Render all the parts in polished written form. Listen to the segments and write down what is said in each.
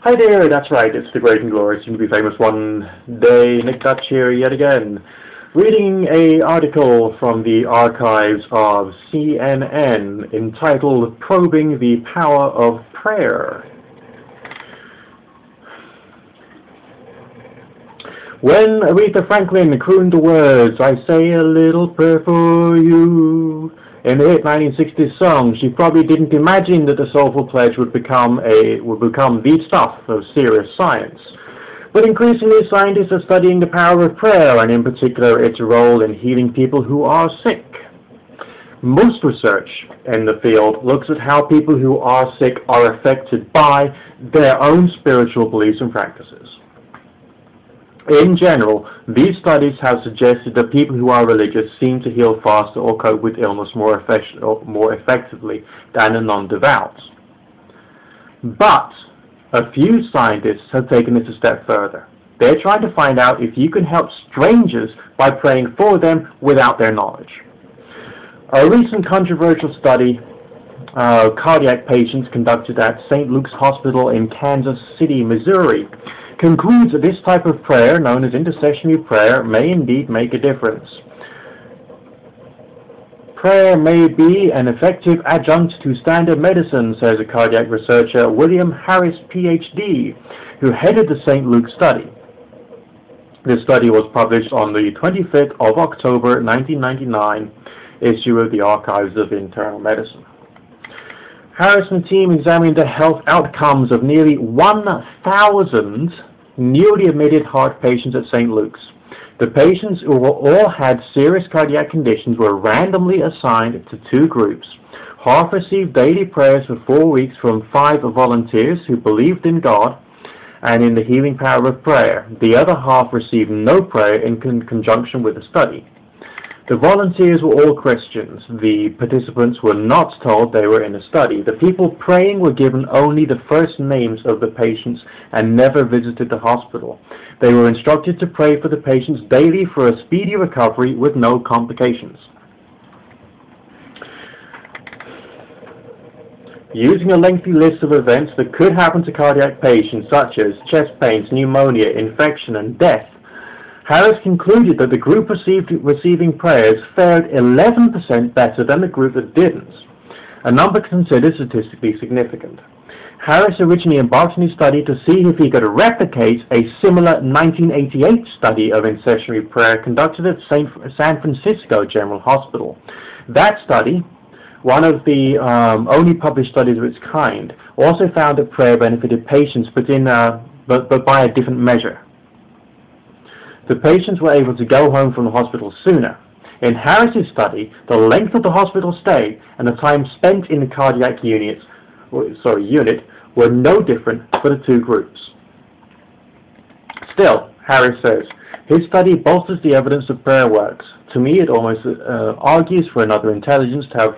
Hi there, that's right, it's the great and glorious, soon to be famous one day, Nick Dutch here yet again, reading an article from the archives of CNN entitled Probing the Power of Prayer. When Aretha Franklin crooned the words, "I say a little prayer for you," in the hit 1960s song, she probably didn't imagine that the soulful pledge would become the stuff of serious science. But increasingly, scientists are studying the power of prayer, and in particular its role in healing people who are sick. Most research in the field looks at how people who are sick are affected by their own spiritual beliefs and practices. In general, these studies have suggested that people who are religious seem to heal faster or cope with illness more effectively than the non-devout. But a few scientists have taken this a step further. They're trying to find out if you can help strangers by praying for them without their knowledge. A recent controversial study of cardiac patients conducted at St. Luke's Hospital in Kansas City, Missouri, concludes that this type of prayer, known as intercessory prayer, may indeed make a difference. Prayer may be an effective adjunct to standard medicine, says a cardiac researcher, William Harris, PhD, who headed the St. Luke study. This study was published on the 25th of October 1999 issue of the Archives of Internal Medicine. Harris and team examined the health outcomes of nearly 1,000 newly admitted heart patients at St. Luke's. The patients who all had serious cardiac conditions were randomly assigned to two groups. Half received daily prayers for 4 weeks from 5 volunteers who believed in God and in the healing power of prayer. The other half received no prayer in conjunction with the study. The volunteers were all Christians. The participants were not told they were in a study. The people praying were given only the first names of the patients and never visited the hospital. They were instructed to pray for the patients daily for a speedy recovery with no complications. Using a lengthy list of events that could happen to cardiac patients, such as chest pains, pneumonia, infection, and death, Harris concluded that the group receiving prayers fared 11% better than the group that didn't, a number considered statistically significant. Harris originally embarked on his study to see if he could replicate a similar 1988 study of intercessory prayer conducted at San Francisco General Hospital. That study, one of the only published studies of its kind, also found that prayer benefited patients, but by a different measure. The patients were able to go home from the hospital sooner. In Harris's study, the length of the hospital stay and the time spent in the cardiac unit were no different for the two groups. Still, Harris says, his study bolsters the evidence that prayer works. To me, it almost argues for another intelligence to have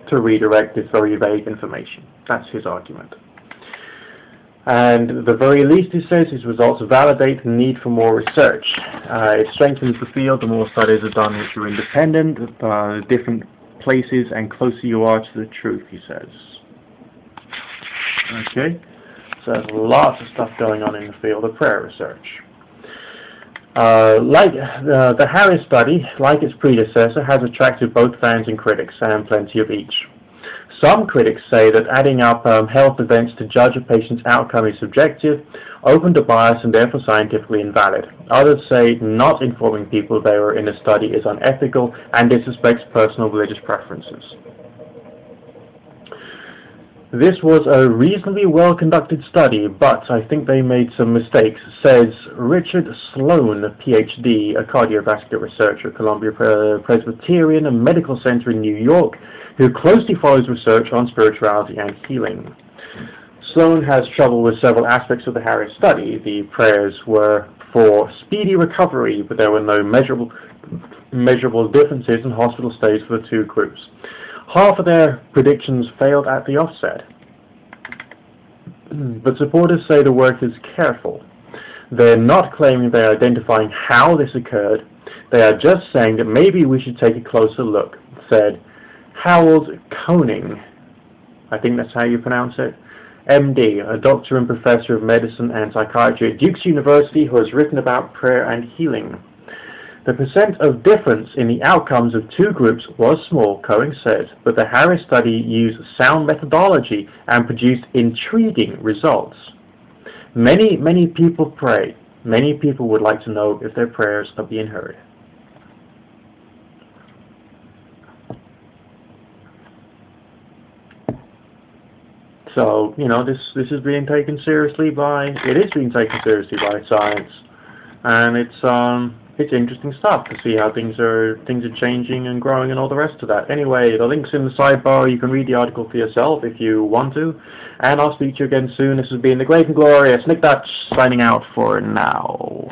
to redirect this very vague information. That's his argument. And at the very least, he says, his results validate the need for more research. It strengthens the field. The more studies are done which are independent, different places, and closer you are to the truth, he says. Okay, so there's lots of stuff going on in the field of prayer research. Like the Harris study, like its predecessor, has attracted both fans and critics, and plenty of each. Some critics say that adding up health events to judge a patient's outcome is subjective, open to bias, and therefore scientifically invalid. Others say not informing people they were in a study is unethical and disrespects personal religious preferences. This was a reasonably well-conducted study, but I think they made some mistakes, says Richard Sloan, PhD, a cardiovascular researcher at Columbia Presbyterian Medical Center in New York, who closely follows research on spirituality and healing. Sloan has trouble with several aspects of the Harris study. The prayers were for speedy recovery, but there were no measurable differences in hospital stays for the two groups. Half of their predictions failed at the offset. But supporters say the work is careful. They're not claiming they're identifying how this occurred. They are just saying that maybe we should take a closer look, said Harold Koenig, I think that's how you pronounce it, MD, a doctor and professor of medicine and psychiatry at Duke's University, who has written about prayer and healing. The percent of difference in the outcomes of two groups was small, Cohen said, but the Harris study used sound methodology and produced intriguing results. Many people pray. Many people would like to know if their prayers are being heard. So, this is being taken seriously it is being taken seriously by science, and it's interesting stuff to see how things are changing and growing and all the rest of that. Anyway, the link's in the sidebar. You can read the article for yourself if you want to, and I'll speak to you again soon. This has been the Great and Glorious Nick Dutch signing out for now.